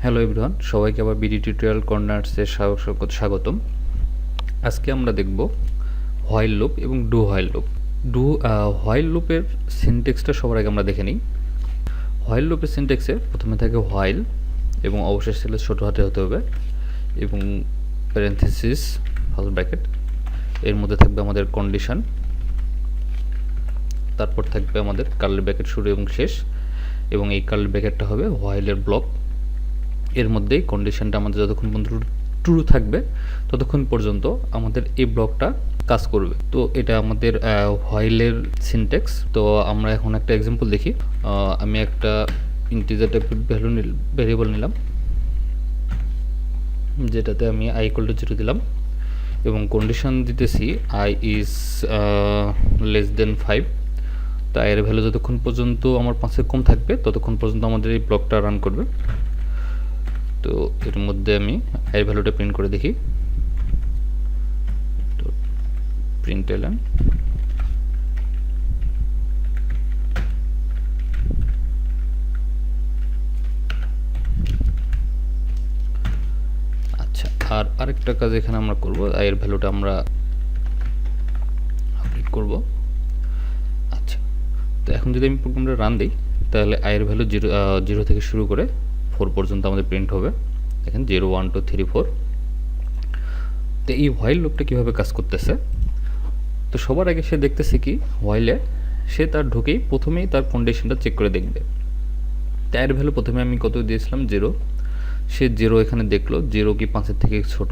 Hello everyone, সবাইকে আবার BD tutorial কর্নার্সে স্বাগতম। আজকে আমরা দেখব হোয়াইল লুপ এবং ডু হোয়াইল লুপ। হোয়াইল লুপের সিনট্যাক্সটা সবার আগে আমরা দেখে নিই। হোয়াইল লুপের সিনট্যাক্সে প্রথমে থাকে হোয়াইল এবং অবশেষ ছেলে ছোটো হাতে হতে হবে এবং প্যারেনথেসিস ফার্স্ট ব্র্যাকেট, এর মধ্যে থাকবে আমাদের কন্ডিশন, তারপর থাকবে আমাদের কার্লি ব্র্যাকেট শুরু এবং শেষ, এবং এই কার্লি ব্র্যাকেটটা হবে হোয়াইলের ব্লক। এর মধ্যেই কন্ডিশনটা আমাদের যতক্ষণ পর্যন্ত ট্রু থাকবে ততক্ষণ পর্যন্ত আমাদের এই ব্লকটা কাজ করবে। তো এটা আমাদের হোয়াইলের সিনট্যাক্স। তো আমরা এখন একটা এক্সাম্পল দেখি। আমি একটা ইন্টিজার টাইপের ভ্যারিয়েবল নিলাম, যেটাতে আমি i = 0 দিলাম এবং কন্ডিশন দিতেছি i is <5। তো এর ভ্যালু যতক্ষণ পর্যন্ত আমার 5-এর কম থাকবে ততক্ষণ পর্যন্ত আমাদের এই ব্লকটা রান করবে। তো এর মধ্যে আমি এর ভ্যালুটা প্রিন্ট করে দেখি। তো প্রিন্ট এলেন, আচ্ছা। আর আরেকটা কাজ এখানে আমরা করব, এর ভ্যালুটা আমরা আপডেট করব। আচ্ছা, তো এখন যদি আমি প্রোগ্রামটা রান দিই তাহলে এর ভ্যালু 0 থেকে শুরু করে 4 পর্যন্ত আমাদের প্রিন্ট হবে। দেখেন 0 1 2 3 4। তো এই হোয়াইল লুপটা কীভাবে কাজ করতেছে, তো সবার আগে সে দেখতেছে কি হোয়াইলে সে তার ঢুকেই প্রথমেই তার কন্ডিশনটা চেক করে দেখবে। এর ভ্যালু প্রথমে আমি কত দিয়েছিলাম 0, সে 0 এখানে দেখলো 0 কি 5-এর থেকে ছোট,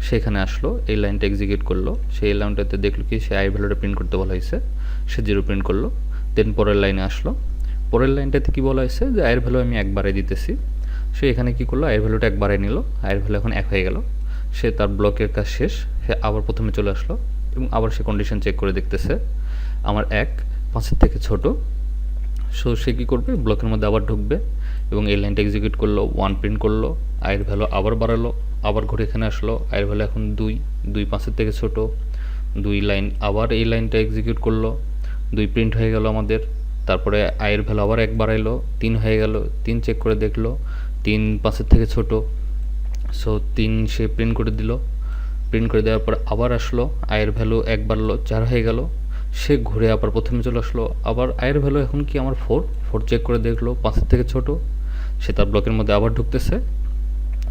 সেখানে আসলো, এই লাইনটা এক্সিকিউট করলো, সেই লাইনটাতে দেখলো কি সে আই ভ্যালুটা প্রিন্ট করতে বলা হয়েছে, সে 0 প্রিন্ট করলো। দেন পরের লাইনে আসলো, পরের লাইনটাতে কি বলা হয়েছে যে আয়ের ভ্যালু আমি 1 বাড়াই দিতেছি, সে এখানে কি করলো আয়ের ভ্যালুটা 1 বাড়াই নিল, আয়ের ভ্যালু এখন 1 হয়ে গেল। সে তার ব্লকের কাজ শেষ, সে আবার প্রথমে চলে আসলো এবং আবার সে কন্ডিশন চেক করে দেখতেছে আমার 1 5-এর থেকে ছোট। সো সে কী করবে, ব্লকের মধ্যে আবার ঢুকবে এবং এই লাইনটা এক্সিকিউট করলো, 1 প্রিন্ট করলো, আয়ের ভ্যালু আবার বাড়ালো, আবার ঘুরে এখানে আসলো, আয়ের ভ্যালু এখন 2 5-এর থেকে ছোট, 2 লাইন, আবার এই লাইনটা এক্সিকিউট করলো, 2 প্রিন্ট হয়ে গেল আমাদের। তারপরে আয়ের ভ্যালু আবার 1 বাড়াইলো, 3 হয়ে গেল, 3 চেক করে দেখলো 3 5-এর থেকে ছোট, সো 3 সে প্রিন্ট করে দিল। প্রিন্ট করে দেওয়ার পর আবার আসলো, আয়ের ভ্যালু 1 বাড়লো, 4 হয়ে গেল, সে ঘুরে আবার প্রথমে চলে আসলো, আবার আয়ের ভ্যালু এখন কি আমার 4 চেক করে দেখলো 5-এর থেকে ছোট, সে তার ব্লকের মধ্যে আবার ঢুকতেছে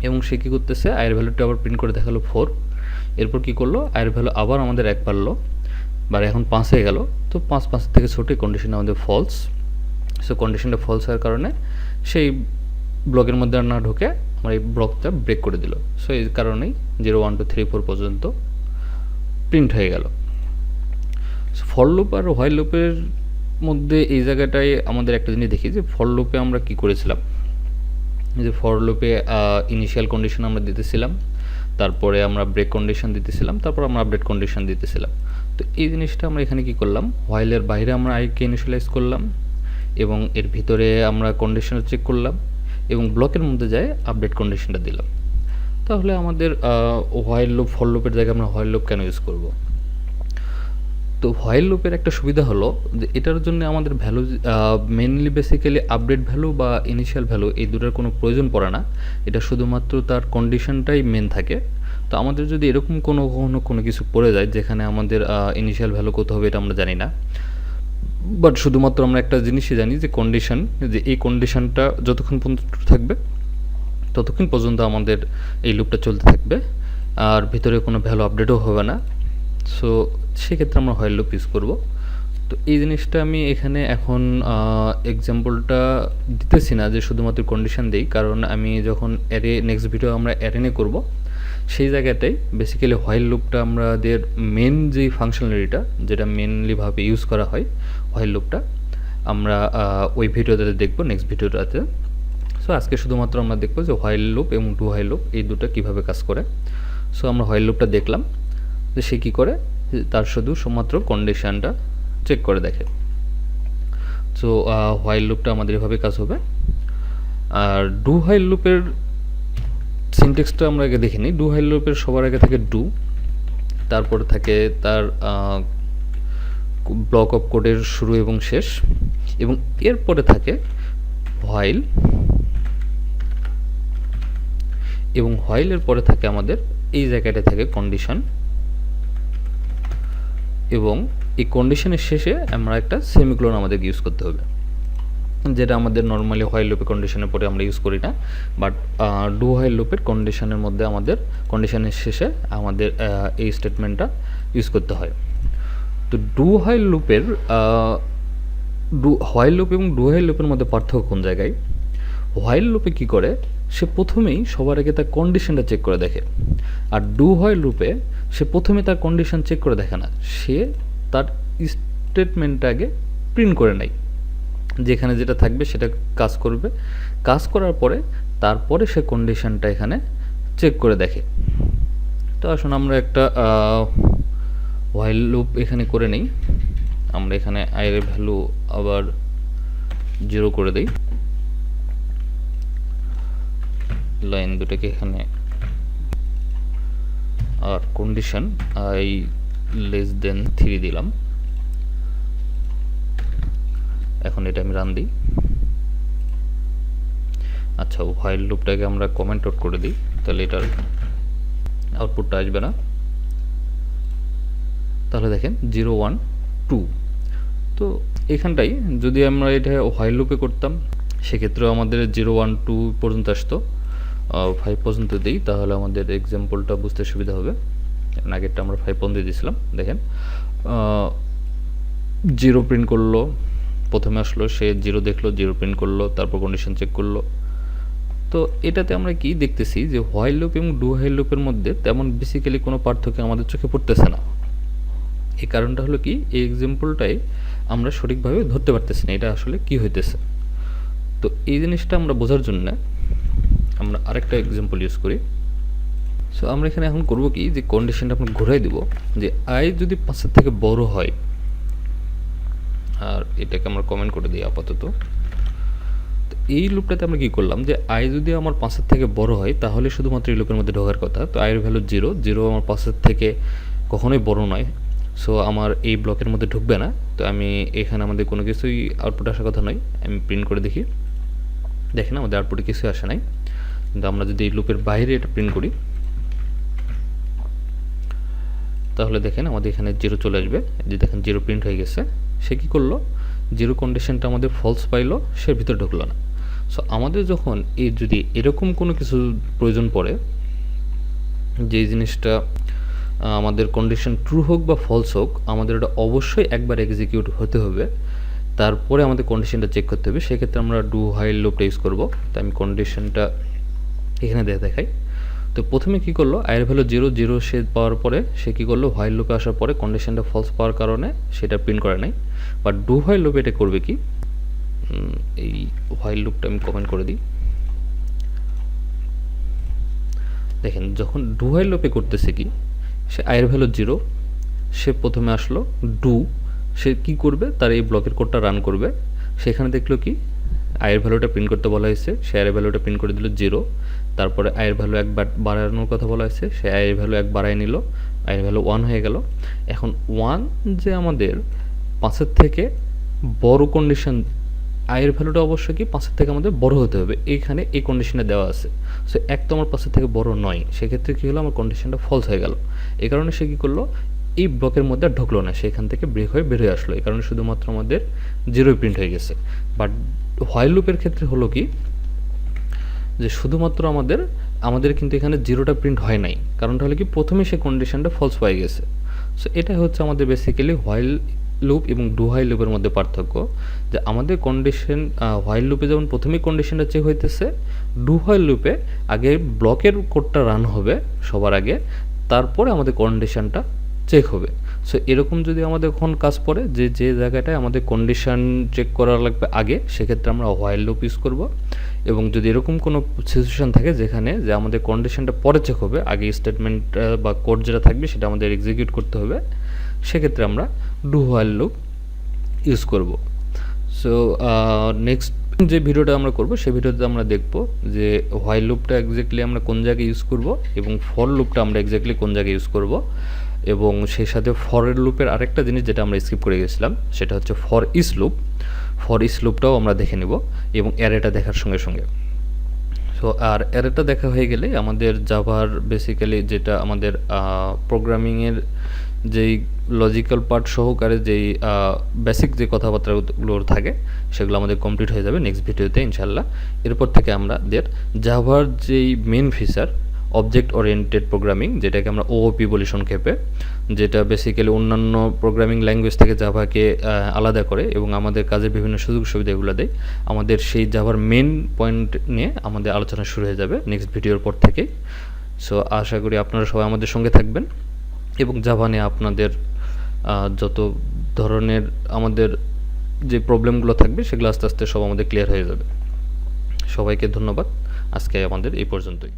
এবং সে কী করতেছে আয়ের ভ্যালুটা আবার প্রিন্ট করে দেখালো 4। এরপর কি করলো, আয়ের ভ্যালু আবার আমাদের 1 বাড়লো, বাড়ে এখন 5 হয়ে গেল। তো 5-5 থেকে ছোট, কন্ডিশন আমাদের ফলস। সো কন্ডিশনটা ফলস হওয়ার কারণে সেই ব্লকের মধ্যে আর না ঢুকে আমার এই ব্লকটা ব্রেক করে দিল। সো এই কারণেই 0 1 2 3 4 পর্যন্ত প্রিন্ট হয়ে গেল। ফর লুপ আর হোয়াইল লুপের মধ্যে এই জায়গাটায় আমাদের একটা জিনিস দেখি যে ফর লুপে আমরা কি করেছিলাম, যে ফর লুপে ইনিশিয়াল কন্ডিশন আমরা দিতেছিলাম, তারপরে আমরা ব্রেক কন্ডিশন দিতেছিলাম, তারপর আমরা আপডেট কন্ডিশন দিতেছিলাম। তো এই জিনিসটা আমরা এখানে কি করলাম, হোয়াইলের বাইরে আমরা আইকে ইনিশিয়ালাইজ করলাম এবং এর ভিতরে আমরা কন্ডিশন চেক করলাম এবং ব্লকের মধ্যে যায় আপডেট কন্ডিশনটা দিলাম। তাহলে আমাদের হোয়াইল লুপ ফর লুপের জায়গায় আমরা হোয়াইল লুপ কেন ইউজ করব? তো হোয়াইল লুপের একটা সুবিধা হলো যে এটার জন্য আমাদের value mainly basically update value বা ইনিশিয়াল ভ্যালু এই দুটার কোনো প্রয়োজন পড়ে না, এটা শুধুমাত্র তার কন্ডিশনটাই মেন থাকে। তো আমাদের যদি এরকম কোনো কিছু পড়ে যায় যেখানে আমাদের ইনিশিয়াল ভ্যালু কত হবে এটা আমরা জানি না, বাট শুধুমাত্র আমরা একটা জিনিসই জানি যে কন্ডিশন, যে এই কন্ডিশনটা যতক্ষণ পর্যন্ত থাকবে ততক্ষণ পর্যন্ত আমাদের এই লুপটা চলতে থাকবে আর ভিতরে কোনো ভ্যালু আপডেটও হবে না। সো সেক্ষেত্রে আমরা হোয়াইল লুপ ইউজ করব। তো এই জিনিসটা আমি এখানে এখন এক্সাম্পলটা দিতেছি না যে শুধুমাত্র কন্ডিশন দিই, কারণ আমি যখন অ্যারে নেক্সট ভিডিও আমরা অ্যারে নিয়ে করবো সেই জায়গাটাই বেসিক্যালি হোয়াইল লুপটা আমাদের মেন যেই ফাংশনালিটিটা যেটা মেনলিভাবে ইউজ করা হয় হোয়াইল লুপটা আমরা ওই ভিডিওতে দেখব, নেক্সট ভিডিওটাতে। সো আজকে শুধুমাত্র আমরা দেখব যে হোয়াইল লুপ এবং ডু হোয়াইল লুপ এই দুটো কীভাবে কাজ করে। সো আমরা হোয়াইল লুপটা দেখলাম যে সে কী করে, তার শুধুমাত্র কন্ডিশনটা চেক করে দেখে। সো হোয়াইল লুপটা আমাদের এভাবে কাজ হবে। আর ডু হোয়াইল লুপের সিনট্যাক্সটা আমরা আগে দেখে নিই। ডু হোয়াইল লুপের সবার আগে থাকে ডু, তারপরে থাকে তার ব্লক অফ কোডের শুরু এবং শেষ, এবং এরপরে থাকে হোয়াইল এবং হোয়াইলের পরে থাকে আমাদের এই জায়গাটা থাকে কন্ডিশন, এবং এই কন্ডিশনের শেষে আমরা একটা সেমিকোলন আমাদেরকে ইউজ করতে হবে, যেটা আমাদের নর্মালি হোয়াইল লুপের কন্ডিশনের পরে আমরা ইউজ করি না, বাট ডু হোয়াইল লুপের কন্ডিশনের মধ্যে আমাদের কন্ডিশনের শেষে আমাদের এই স্টেটমেন্টটা ইউজ করতে হয়। তো ডু হোয়াইল লুপের হোয়াইল লুপ এবং ডু হোয়াইল লুপের মধ্যে পার্থক্য কোন জায়গায়? হোয়াইল লুপে কী করে, সে প্রথমেই সবার আগে তার কন্ডিশনটা চেক করে দেখে, আর ডু হোয়াইল লুপে সে প্রথমে তার কন্ডিশন চেক করে দেখে না, সে তার স্টেটমেন্টটা আগে প্রিন্ট করে নেয়, যেখানে যেটা থাকবে সেটা কাজ করবে, কাজ করার পরে তারপরে সে কন্ডিশনটা এখানে চেক করে দেখে। তো আসুন আমরা একটা হোয়াইল লুপ এখানে করে নেই। আমরা এখানে i এর ভ্যালু আবার 0 করে দেই, লাইন দুটাকে এখানে, আর কন্ডিশন i লেস দেন 3 দিলাম। এখন এটা আমি রান দিই। আচ্ছা, হোয়াইল লুপটাকে আমরা কমেন্ট আউট করে দিই, তাহলে এটার আউটপুটটা আসবে না। তাহলে দেখেন 0 1 2। তো এখানটাই যদি আমরা এটা হোয়াইল লুপে করতাম সেক্ষেত্রেও আমাদের 0 1 2 পর্যন্ত আসতো, 5 পর্যন্ত দিই তাহলে আমাদের এক্সাম্পলটা বুঝতে সুবিধা হবে। আগেরটা আমরা 5 পর্যন্ত দিয়েছিলাম। দেখেন 0 প্রিন্ট করলো, প্রথমে আসলো, সে 0 দেখলো, 0 প্রিন্ট করলো, তারপর কন্ডিশন চেক করলো। তো এটাতে আমরা কি দেখতেছি যে হোয়াইল লুপ এবং ডু হোয়াইল লুপের মধ্যে তেমন বেসিক্যালি কোনো পার্থক্য আমাদের চোখে পড়তেছে না। এই কারণটা হলো কি, এই এক্সাম্পলটাই আমরা সঠিকভাবে ধরতে পারতেছি না এটা আসলে কি হইতেছে। তো এই জিনিসটা আমরা বোঝার জন্য আমরা আরেকটা এক্সাম্পল ইউজ করি। সো আমরা এখানে এখন করব কি, যে কন্ডিশনটা আমরা ঘুরাই দিব, যে i যদি 5-এর থেকে বড় হয়, আর এটাকে আমরা কমেন্ট করে দিই আপাতত। তো এই লুপটাতে আমরা কি করলাম, যে i যদি আমার 5-এর থেকে বড় হয় তাহলে শুধুমাত্র এই লুপের মধ্যে ঢোকার কথা। তো i এর ভ্যালু 0, 0 আমার 5-এর থেকে কখনোই বড় নয়, সো আমার এই ব্লকের মধ্যে ঢুকবে না। তো আমি এখানে আমাদের কোনো কিছুই আউটপুট আসার কথা নয়। আমি প্রিন্ট করে দেখি, দেখেন আমাদের আউটপুটে কিছুই আসে নাই। কিন্তু আমরা যদি এই লুপের বাইরে এটা প্রিন্ট করি তাহলে দেখেন আমাদের এখানে 0 চলে আসবে। যে দেখেন 0 প্রিন্ট হয়ে গেছে। সে কী করলো, 0 কন্ডিশনটা আমাদের ফলস পাইলো, সে ভিতরে ঢুকলো না। সো আমাদের যখন এই যদি এরকম কোনো কিছু প্রয়োজন পড়ে, যে জিনিসটা আমাদের কন্ডিশন ট্রু হোক বা ফলস হোক, আমাদের ওটা অবশ্যই একবার এক্সিকিউট হতে হবে, তারপরে আমাদের কন্ডিশনটা চেক করতে হবে। সেক্ষেত্রে আমরা ডু হোয়াইল লুপটা ইউজ করব। তো আমি কন্ডিশনটা এখানে দেখাই। তো প্রথমে কী করলো, i এর ভ্যালু 0 0 সে পাওয়ার পরে সে কী করলো, হোয়াইল লুপে আসার পরে কন্ডিশনটা ফলস পাওয়ার কারণে সেটা প্রিন্ট করে নাই। বাট ডু হোয়াইল লুপে এটা করবে কি, এই হোয়াইল লুপটা আমি কমেন্ট করে দিই। দেখেন যখন ডু হোয়াইল লুপে করতেছে কি, সে i এর ভ্যালু 0, সে প্রথমে আসলো ডু, সে কি করবে, তার এই ব্লকের কোডটা রান করবে। সেখানে দেখলো কি, i এর ভ্যালুটা প্রিন্ট করতে বলা হয়েছে, সে i এর ভ্যালুটা প্রিন্ট করে দিল 0। তারপরে i এর ভ্যালু একবার বাড়ানোর কথা বলা হয়েছে, সে i এর ভ্যালু 1 বাড়ায় নিল, i এর ভ্যালু 1 হয়ে গেল। এখন 1 যে আমাদের 5-এর থেকে বড় কন্ডিশন, i এর ভ্যালুটা অবশ্যই কি 5-এর থেকে আমাদের বড় হতে হবে, এইখানে এই কন্ডিশনে দেওয়া আছে। সো 1 তো আমার 5-এর থেকে বড় নয়, সেক্ষেত্রে কী হলো, আমার কন্ডিশনটা ফলস হয়ে গেল। এই কারণে সে কী করলো, এই ব্লকের মধ্যে ঢুকলো না, সেখান থেকে ব্রেক হয়ে বের হয়ে আসলো। এই কারণে শুধুমাত্র আমাদের 0 প্রিন্ট হয়ে গেছে। বাট হোয়াইল লুপের ক্ষেত্রে হলো কি, যে শুধুমাত্র আমাদের কিন্তু এখানে 0টা প্রিন্ট হয় নাই, কারণটা হলো কি, প্রথমে সে কন্ডিশনটা ফলস পাই গেছে। সো এটাই হচ্ছে আমাদের বেসিক্যালি হোয়াইল লুপ এবং ডু হোয়াইল লুপের মধ্যে পার্থক্য, যে আমাদের কন্ডিশন হোয়াইল লুপে যেমন প্রথমেই কন্ডিশনটা চেক হইতেছে, ডু হোয়াইল লুপে আগে ব্লকের কোডটা রান হবে সবার আগে, তারপরে আমাদের কন্ডিশনটা চেক হবে। সো এরকম যদি আমাদের এখন কাজ পড়ে, যে জায়গাটায় আমাদের কন্ডিশন চেক করা লাগবে আগে, সেক্ষেত্রে আমরা হোয়াইল লুপ ইউজ করব। এবং যদি এরকম কোনো সিচুয়েশান থাকে যেখানে যে আমাদের কন্ডিশনটা পরে চেক হবে, আগে স্টেটমেন্ট বা কোড যেটা থাকবে সেটা আমাদের এক্সিকিউট করতে হবে, সেক্ষেত্রে আমরা ডু হোয়াইল লুপ ইউজ করব। সো নেক্সট যে ভিডিওটা আমরা করব, সেই ভিডিওতে আমরা দেখব যে হোয়াইল লুপটা এক্স্যাক্টলি আমরা কোন জায়গায় ইউজ করব এবং ফর লুপটা আমরা এক্স্যাক্টলি কোন জায়গায় ইউজ করব, এবং সেই সাথে ফরের লুপের আরেকটা জিনিস যেটা আমরা স্কিপ করে গেছিলাম, সেটা হচ্ছে ফর ইস লুপ। ফর ইস লুপটাও আমরা দেখে নেব এবং অ্যারেটা দেখার সঙ্গে সঙ্গে। সো আর অ্যারেটা দেখা হয়ে গেলে আমাদের জাভার বেসিক্যালি যেটা আমাদের প্রোগ্রামিংয়ের যেই লজিক্যাল পার্ট সহকারে যেই বেসিক যে কথাবার্তাগুলো থাকে সেগুলো আমাদের কমপ্লিট হয়ে যাবে নেক্সট ভিডিওতে ইনশাল্লাহ। এরপর থেকে আমাদের জাভার যেই main feature object oriented programming, যেটাকে আমরা ওওপি বলি সংক্ষেপে, যেটা বেসিক্যালি অন্যান্য প্রোগ্রামিং ল্যাঙ্গুয়েজ থেকে জাভাকে আলাদা করে এবং আমাদের কাজের বিভিন্ন সুযোগ সুবিধাগুলো দেয়, আমাদের সেই জাভার মেন পয়েন্ট নিয়ে আমাদের আলোচনা শুরু হয়ে যাবে নেক্সট ভিডিওর পর থেকে। সো আশা করি আপনারা সবাই আমাদের সঙ্গে থাকবেন এবং জাভা নিয়ে আপনাদের যত ধরনের আমাদের যে প্রবলেমগুলো থাকবে সেগুলো আস্তে আস্তে সব আমাদের ক্লিয়ার হয়ে যাবে। সবাইকে ধন্যবাদ, আজকে আমাদের এই পর্যন্তই।